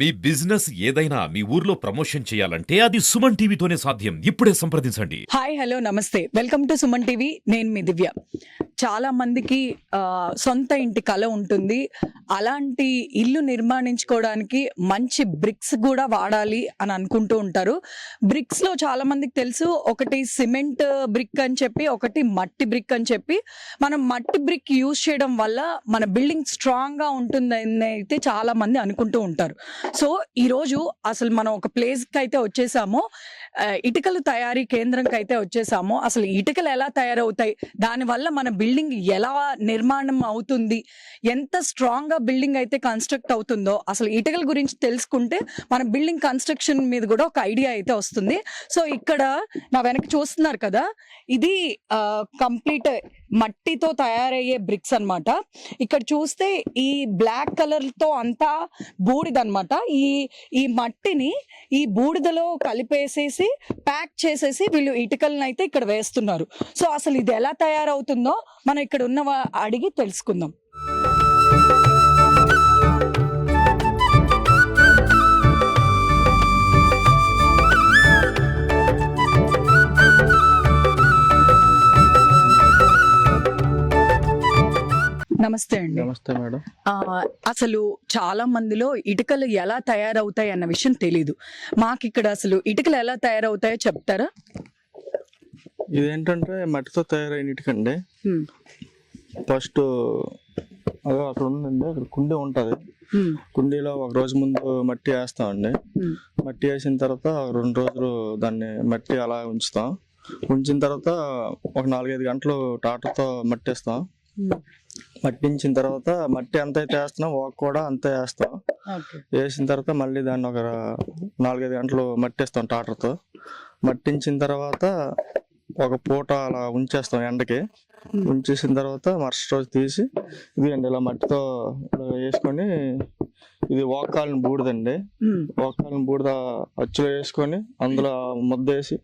మీ business ఏదైనా మీ ఊర్లో promotion చేయాలంటే అది సుమన్ టీవీతోనే సాధ్యం. ఇప్పుడే సంప్రదించండి. హాయ్ హలో నమస్తే, వెల్కమ్ టు సుమన్ టీవీ. నేను మీ దివ్య. చాలా మందికి సొంత ఇంటి కల ఉంటుంది. అలాంటి ఇల్లు నిర్మాణించుకోవడానికి మంచి బ్రిక్స్ కూడా వాడాలి అని అనుకుంటూ ఉంటారు. బ్రిక్స్లో చాలా మందికి తెలుసు, ఒకటి సిమెంట్ బ్రిక్ అని చెప్పి, ఒకటి మట్టి బ్రిక్ అని చెప్పి. మనం మట్టి బ్రిక్ యూజ్ చేయడం వల్ల మన బిల్డింగ్ స్ట్రాంగ్గా ఉంటుందని అయితే చాలా మంది అనుకుంటూ ఉంటారు. సో ఈరోజు అసలు మనం ఒక ప్లేస్కి అయితే వచ్చేసాము, ఇటుకలు తయారీ కేంద్రంకి అయితే వచ్చేసాము. అసలు ఇటుకలు ఎలా తయారవుతాయి, దానివల్ల మన బిల్డింగ్ ఎలా నిర్మాణం అవుతుంది, ఎంత స్ట్రాంగ్గా బిల్డింగ్ అయితే కన్స్ట్రక్ట్ అవుతుందో, అసలు ఇటుకల గురించి తెలుసుకుంటే మన బిల్డింగ్ కన్స్ట్రక్షన్ మీద కూడా ఒక ఐడియా అయితే వస్తుంది. సో ఇక్కడ నా వెనక చూస్తున్నారు కదా, ఇది కంప్లీట్ మట్టితో తయారయ్యే బ్రిక్స్ అన్నమాట. ఇక్కడ చూస్తే ఈ బ్లాక్ కలర్తో అంతా బూడిదన్నమాట. ఈ మట్టిని ఈ బూడిదలో కలిపేసేసి ప్యాక్ చేసేసి వీళ్ళు ఇటుకలను అయితే ఇక్కడ వేస్తున్నారు. సో అసలు ఇది ఎలా తయారవుతుందో మనం ఇక్కడ ఉన్న అడిగి తెలుసుకుందాం. నమస్తే అండి. నమస్తే మేడం. అసలు చాలా మందిలో ఇటుకలు ఎలా తయారవుతాయి అన్న విషయం తెలీదు. మాకు ఇక్కడ అసలు ఇటుకలు ఎలా తయారవుతాయో చెప్తారా? ఇదేంటంటే మట్టితో తయారైన ఇటుకండి. ఫస్ట్ అదే అక్కడ ఉందండి, అక్కడ కుండీ ఉంటుంది. కుండీలో ఒక రోజు ముందు మట్టి వేస్తామండి. మట్టి వేసిన తర్వాత 2 రోజులు దాన్ని మట్టి అలా ఉంచుతాం. ఉంచిన తర్వాత ఒక 4-5 గంటలు టాటర్తో మట్టి వేస్తాం. మట్టించిన తర్వాత మట్టి ఎంత అయితే వేస్తున్నాం వాక్ కూడా అంతే వేస్తాం. వేసిన తర్వాత మళ్ళీ దాన్ని ఒక 4-5 గంటలు మట్టిస్తాం టాటర్తో. మట్టించిన తర్వాత ఒక పూట అలా ఉంచేస్తాం ఎండకి. ఉంచేసిన తర్వాత మరుసటి రోజు తీసి ఇది అండి ఇలా మట్టితో ఇలా వేసుకొని, ఇది ఓకాలని బూడిదండి. ఓకాలని బూడిద అచ్చులో వేసుకొని అందులో ముద్ద వేసి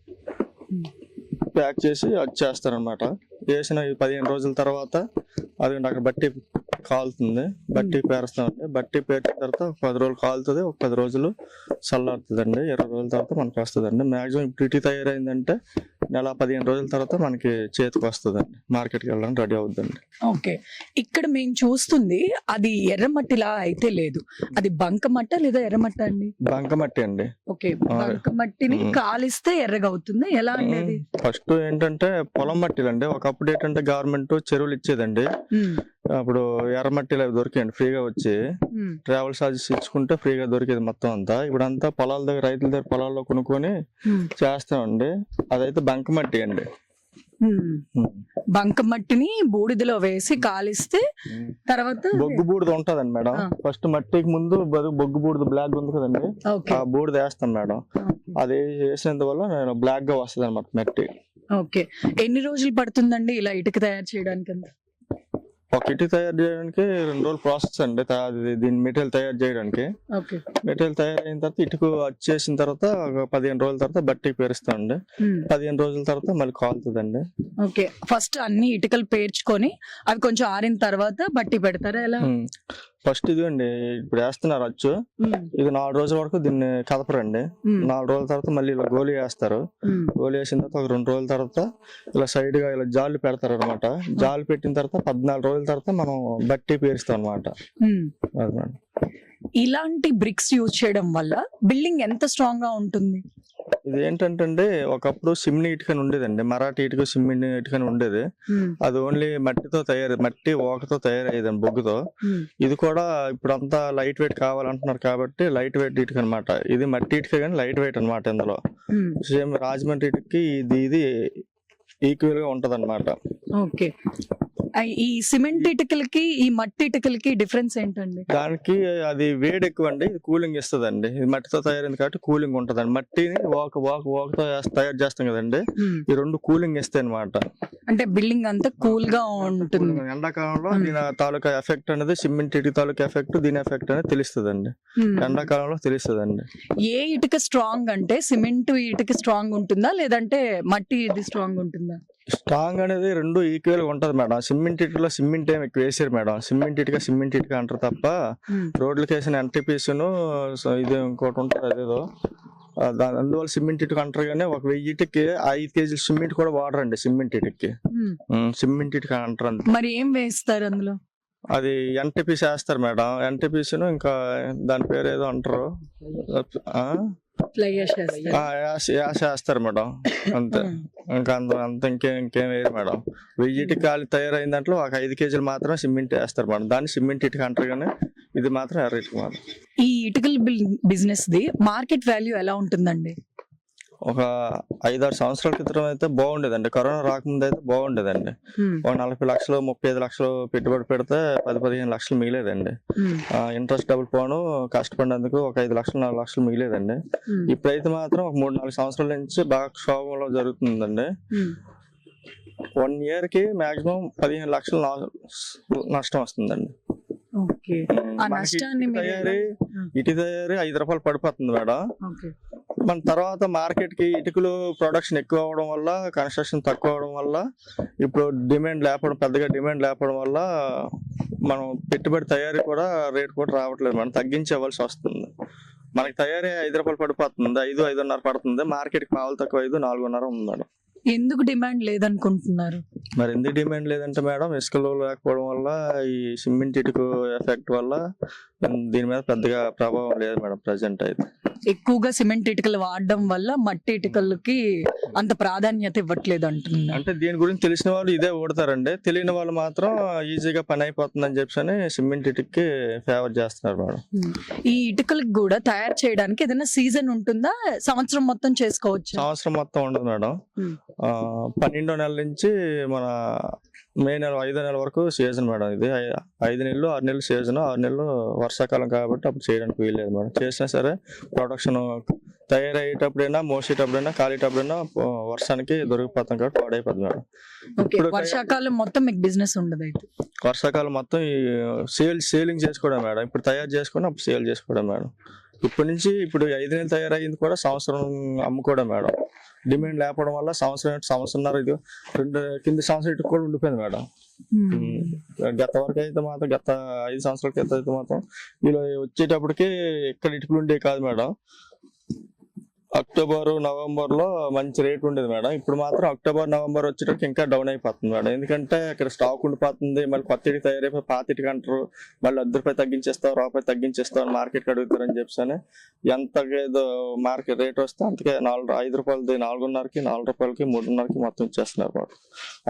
ప్యాక్ చేసి వచ్చేస్తారనమాట. వేసిన 15 రోజుల తర్వాత అది అక్కడ బట్టి కాలుతుంది. బట్టి పేరుస్తామండి. బట్టి పేర్చిన తర్వాత 10 రోజులు కాలుతుంది, ఒక 10 రోజులు చల్లారుతుందండి. 20 రోజుల తర్వాత మనకు వస్తుందండి. మ్యాక్సిమం ఇప్పుడు ఇటు తయారైందంటే నెల 15 రోజుల తర్వాత మనకి చేతికి వస్తుందండి. మార్కెట్కి వెళ్ళడానికి రెడీ అవుతుందండి. ఓకే, ఇక్కడ మేము చూస్తుంది అది ఎర్రమట్టిలా అయితే లేదు, అది బంకమట్ట లేదా ఎర్రమట్ట అండి? బంకమట్టి అండి. ఓకే, బంకమట్టిని కాలిస్తే ఎర్రగా అవుతుంది. ఎలా అండి? ఫస్ట్ ఏంటంటే పొలం మట్టిలండి. ఒకప్పుడు ఏంటంటే గవర్నమెంట్ చెరువులు ఇచ్చేదండి. అప్పుడు ఎర్రమట్టిలు అవి దొరికాయండి ఫ్రీగా వచ్చి. ట్రావెల్ చార్జెస్ ఇచ్చుకుంటే ఫ్రీగా దొరికేది మొత్తం అంతా. ఇప్పుడు అంతా పొలాల దగ్గర, రైతుల దగ్గర పొలాల్లో కొనుక్కొని చేస్తామండి. అదైతే బంకమట్టి అండి. బంకమట్టిని బూడిదలో వేసి కాలిస్తే తర్వాత బొగ్గు బూడిద ఉంటదండి మేడం. ఫస్ట్ మట్టికి ముందు బొగ్గు బూడిద బ్లాక్ ఉంది కదండి, ఆ బూడిద వేస్తాం మేడం. అది వేసినందువల్ల బ్లాక్ గా వస్తుంది అనమాట మట్టి. ఓకే, ఎన్ని రోజులు పడుతుందండి ఇలా ఇటుక తయారు చేయడానికి? ఒక ఇటుక తయారు చేయడానికి 2 రోజులు ప్రాసెస్ అండి. దీని మెటీరియల్ తయారు చేయడానికి. మెటీరియల్ తయారైన తర్వాత ఇటుక వచ్చేసిన తర్వాత 15 రోజుల తర్వాత బట్టికి పేరుస్తామండి. 15 రోజుల తర్వాత మళ్ళీ కాలుతుందండి. ఓకే, ఫస్ట్ అన్ని ఇటుకలు పేర్చుకొని అవి కొంచెం ఆరిన తర్వాత బట్టి పెడతారా? ఎలా? ఫస్ట్ ఇది అండి, ఇప్పుడు వేస్తున్నారు అచ్చు. ఇది 4 రోజుల వరకు దీన్ని కదపరండి. 4 రోజుల తర్వాత మళ్ళీ ఇలా గోలి వేస్తారు. గోలి వేసిన తర్వాత ఒక 2 రోజుల తర్వాత ఇలా సైడ్ గా ఇలా జాలు పెడతారు అనమాట. జాలు పెట్టిన తర్వాత 14 రోజుల తర్వాత మనం బట్టి పేరుస్తాం అనమాట. ఇలాంటి బ్రిక్స్ యూజ్ చేయడం వల్ల బిల్డింగ్ ఎంత స్ట్రాంగ్ గా ఉంటుంది? ఇది ఏంటంటే ఒకప్పుడు సిమ్ని ఇటుకని ఉండేదండి, మరాఠీ ఇటుక సిమ్ని ఇటుకని ఉండేది. అది ఓన్లీ మట్టితో మట్టి ఓకతో తయారయ్యేదండి, బొగ్గుతో. ఇది కూడా ఇప్పుడు అంతా లైట్ వెయిట్ కావాలంటున్నారు కాబట్టి లైట్ వెయిట్ ఇటుక అనమాట. ఇది మట్టి ఇటుక కానీ లైట్ వెయిట్ అనమాట. ఇందులో సేమ్ రాజమండ్రి ఇటుకకి ఇది ఈక్వల్ గా ఉంటది అనమాట. ఓకే, ఈ సిమెంట్ ఇటుకలకి ఈ మట్టి ఇటుకలకి డిఫరెన్స్ ఏంటండి? దానికి అది వేడి ఎక్కువ అండి, ఇది కూలింగ్ ఇస్తుంది అండి. ఇది మట్టితో తయారైంది కాబట్టి కూలింగ్ ఉంటదండి. మట్టిని ఓకతో తయారు చేస్తాం కదండి, ఈ 2 కూలింగ్ ఇస్తాయి అనమాట. అంటే బిల్డింగ్ అంతా కూల్ గా ఉంటుంది. ఎండాకాలంలో దీని తాలూకా ఎఫెక్ట్ అనేది, సిమెంట్ ఇటుక తాలూకా ఎఫెక్ట్, దీని ఎఫెక్ట్ అనేది తెలుస్తుంది అండి. ఎండాకాలంలో తెలుస్తుంది అండి. ఏ ఇటుక స్ట్రాంగ్ అంటే సిమెంట్ ఇటుక స్ట్రాంగ్ ఉంటుందా లేదంటే మట్టి ఇది స్ట్రాంగ్ ఉంటుందా? స్ట్రాంగ్ అనేది రెండు ఈక్వల్ గా ఉంటది మేడం. సిమెంట్ ఇటుకలో సిమెంట్ ఏమి ఎక్కువ వేసారు మేడం. సిమెంట్ ఇటుక అంటారు తప్ప రోడ్లకి వేసిన ఎన్టీపీసీను ఇది ఇంకోటి ఉంటుంది అదేదో అందువల్ల సిమెంట్ ఇటుక అంటారు. కానీ ఒక 1000 ఇటుకి 5 కేజీలు సిమెంట్ కూడా వాడరండి. సిమెంట్ ఇటుకి సిమెంట్ ఇటుక అంటారు. మరి ఏం వేస్తారు అందులో? అది ఎన్టీపీసీ వేస్తారు మేడం. ఎన్టీపీసీను ఇంకా దాని పేరు ఏదో అంటారు, యాస వేస్తారు మేడం. అంతే, ఇంకా అంత ఇంకేం వేయరు మేడం. 1000 ఇటుక ఖాళీ తయారైన దాంట్లో ఒక 5 కేజీలు మాత్రం సిమెంట్ వేస్తారు మేడం. దాన్ని సిమెంట్ ఇటుక అంటారు. కానీ ఇది మాత్రం ఎర్ర ఇటుక మాత్రం. ఈ ఇటుకల బిజినెస్ ది మార్కెట్ వాల్యూ ఎలా ఉంటుందండి? ఒక 5-6 సంవత్సరాల క్రితం అయితే బాగుండేదండి. కరోనా రాకముందు అయితే బాగుండేదండి. ఒక 40 లక్షలు 35 లక్షలు పెట్టుబడి పెడితే 10-15 లక్షలు మిగిలేదండి. ఇంట్రెస్ట్ డబుల్ పోను కష్టపడినందుకు ఒక 5 లక్షలు 4 లక్షలు మిగిలేదండి. ఇప్పుడైతే మాత్రం ఒక 3-4 సంవత్సరాల నుంచి బాగా క్షోభంలో జరుగుతుందండి. 1 year కి మాక్సిమం 15 లక్షలు నష్టం వస్తుందండి. ఇటు తయారీ 5 రూపాయలు పడిపోతుంది మేడం. మన తర్వాత మార్కెట్ కి ఇటుకలు ప్రొడక్షన్ ఎక్కువ అవడం వల్ల, కన్స్ట్రక్షన్ తక్కువ అవడం వల్ల, ఇప్పుడు పెద్దగా డిమాండ్ లేకపోవడం వల్ల మనం పెట్టుబడి తయారీ కూడా రేట్ కూడా రావట్లేదు. మనం తగ్గించవలసి వస్తుంది. మనకి తయారీ 5 రూపాయలు పడిపోతుంది, 5-5.5 పడుతుంది. మార్కెట్ కి పావులు తక్కువ 5-4.5 ఉంది మేడం. ఎందుకు డిమాండ్ లేదనుకుంటున్నారు? మరి ఎందుకు డిమాండ్ లేదంటే మేడం, ఇసుకలో లేకపోవడం వల్ల, ఈ సిమెంట్ ఇటుక ఎఫెక్ట్ వల్ల దీని మీద పెద్దగా ప్రభావం లేదు మేడం ప్రజెంట్ అయితే. ఎక్కువగా సిమెంట్ ఇటుకలు వాడడం వల్ల మట్టి ఇటుకలకి అంత ప్రాధాన్యత ఇవ్వట్లేదు అంటున్నారు. అంటే దీని గురించి తెలిసిన వాళ్ళు ఇదే ఓడతారండి. తెలియని వాళ్ళు మాత్రం ఈజీగా పని అయిపోతుందని చెప్పి సిమెంట్ ఇటుకకి ఫేవర్ చేస్తున్నారు మేడం. ఈ ఇటుకలకు కూడా తయారు చేయడానికి ఏదైనా సీజన్ ఉంటుందా? సంవత్సరం మొత్తం చేసుకోవచ్చు? సంవత్సరం మొత్తం ఉండదు మేడం. 12వ నెల నుంచి మన మే నెల 5వ నెల వరకు సీజన్ మేడం. ఇది 5 నెలలు 6 నెలలు సీజన్. 6 నెలలు వర్షాకాలం కాబట్టి అప్పుడు చేయడానికి వీల్లేదు మేడం. చేసినా సరే ప్రొడక్షన్ తయారయ్యేటప్పుడైనా, మోసేటప్పుడైనా, కాలేటప్పుడైనా వర్షానికి దొరికిపోతాం కాబట్టి పాడైపోతుంది మేడం. ఇప్పుడు వర్షాకాలం మొత్తం మీకు బిజినెస్ ఉండదు అయితే? వర్షాకాలం మొత్తం సేలింగ్ చేసుకోవడం మేడం. ఇప్పుడు తయారు చేసుకుని అప్పుడు సేల్ చేసుకోవడం మేడం. ఇప్పటి నుంచి ఇప్పుడు 5 నెలలు తయారయ్యింది కూడా సంవత్సరం అమ్ముకోవడం మేడం. డిమాండ్ లేకపోవడం వల్ల సంవత్సరంన్నర ఇది 2 కింద సంవత్సరం కూడా ఉండిపోయింది మేడం. గత వరకు అయితే మాత్రం గత 5 సంవత్సరాల క్రితం అయితే మాత్రం వీళ్ళు వచ్చేటప్పటికి ఇక్కడ ఇటుకలు ఉండే కాదు మేడం. అక్టోబర్ నవంబర్ లో మంచి రేట్ ఉండేది మేడం. ఇప్పుడు మాత్రం అక్టోబర్ నవంబర్ వచ్చేటప్పుడు ఇంకా డౌన్ అయిపోతుంది మేడం. ఎందుకంటే ఇక్కడ స్టాక్ ఉండిపోతుంది. మళ్ళీ కొత్త ఇటుక తయారైపోయి పాత ఇటుక అంటారు. మళ్ళీ ₹10 తగ్గించేస్తావు, రూపాయి తగ్గించేస్తావు అని మార్కెట్కి అడుగుతారని చెప్పి ఎంత మార్కెట్ రేట్ వస్తే అంతకే ₹5 4.5కి, ₹4కి, ₹3.5కి మొత్తం ఇచ్చేస్తున్నారు మేడం.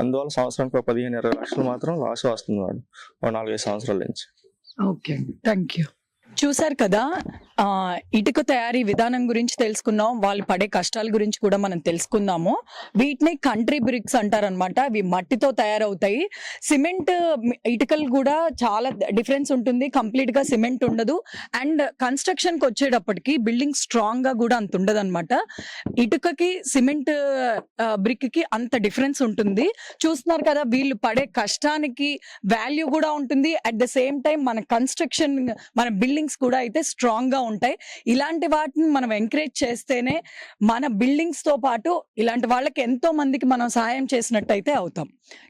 అందువల్ల సంవత్సరానికి 15-20 లక్షలు మాత్రం లాస్ వస్తుంది మేడం 4-5 సంవత్సరాల నుంచి. Okay, thank you. చూసారు కదా, ఇటుక తయారీ విధానం గురించి తెలుసుకున్నాం. వాళ్ళు పడే కష్టాల గురించి కూడా మనం తెలుసుకుందాము. వీటిని కంట్రీ బ్రిక్స్ అంటారనమాట. అవి మట్టితో తయారవుతాయి. సిమెంట్ ఇటుకలు కూడా చాలా డిఫరెన్స్ ఉంటుంది. కంప్లీట్ గా సిమెంట్ ఉండదు. అండ్ కన్స్ట్రక్షన్ కి వచ్చేటప్పటికి బిల్డింగ్ స్ట్రాంగ్ గా కూడా అంత ఉండదు అనమాట. ఇటుకకి సిమెంట్ బ్రిక్ కి అంత డిఫరెన్స్ ఉంటుంది. చూస్తున్నారు కదా, వీళ్ళు పడే కష్టానికి వాల్యూ కూడా ఉంటుంది. అట్ ద సేమ్ టైం మన కన్స్ట్రక్షన్, మన బిల్డింగ్స్ కూడా అయితే స్ట్రాంగ్ గా ఉంటాయి. ఇలాంటి వాటిని మనం ఎంకరేజ్ చేస్తేనే మన బిల్డింగ్స్ తో పాటు ఇలాంటి వాళ్ళకి ఎంతో మందికి మనం సహాయం చేసినట్టయితే అవుతాం.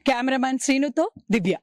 కెమెరామ్యాన్ శ్రీనుతో దివ్య.